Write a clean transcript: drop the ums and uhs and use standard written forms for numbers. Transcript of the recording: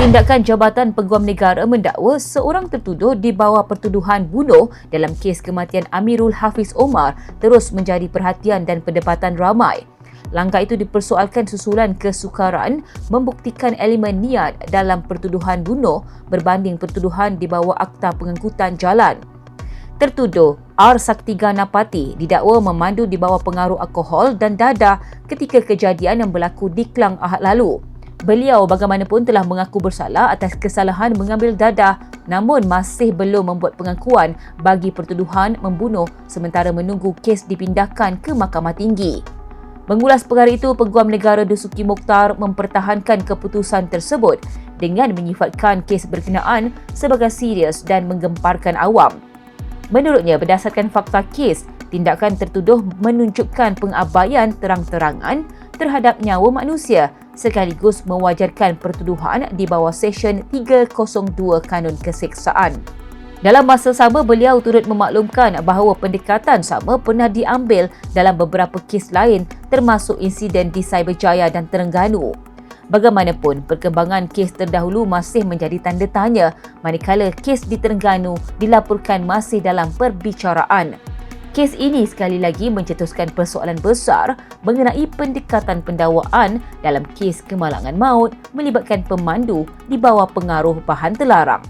Tindakan Jabatan Peguam Negara mendakwa seorang tertuduh di bawah pertuduhan bunuh dalam kes kematian Amirul Hafiz Omar terus menjadi perhatian dan perdebatan ramai. Langkah itu dipersoalkan susulan kesukaran membuktikan elemen niat dalam pertuduhan bunuh berbanding pertuduhan di bawah Akta Pengangkutan Jalan. Tertuduh R. Saktiganapati didakwa memandu di bawah pengaruh alkohol dan dadah ketika kejadian yang berlaku di Klang Ahad lalu. Beliau bagaimanapun telah mengaku bersalah atas kesalahan mengambil dadah namun masih belum membuat pengakuan bagi pertuduhan membunuh sementara menunggu kes dipindahkan ke Mahkamah Tinggi. Mengulas perkara itu, Peguam Negara Dusuki Mokhtar mempertahankan keputusan tersebut dengan menyifatkan kes berkenaan sebagai serius dan menggemparkan awam. Menurutnya, berdasarkan fakta kes, tindakan tertuduh menunjukkan pengabaian terang-terangan terhadap nyawa manusia sekaligus mewajarkan pertuduhan di bawah Seksyen 302 Kanun Keseksaan. Dalam masa sama, beliau turut memaklumkan bahawa pendekatan sama pernah diambil dalam beberapa kes lain termasuk insiden di Cyberjaya dan Terengganu. Bagaimanapun, perkembangan kes terdahulu masih menjadi tanda tanya manakala kes di Terengganu dilaporkan masih dalam perbicaraan. Kes ini sekali lagi mencetuskan persoalan besar mengenai pendekatan pendakwaan dalam kes kemalangan maut melibatkan pemandu di bawah pengaruh bahan terlarang.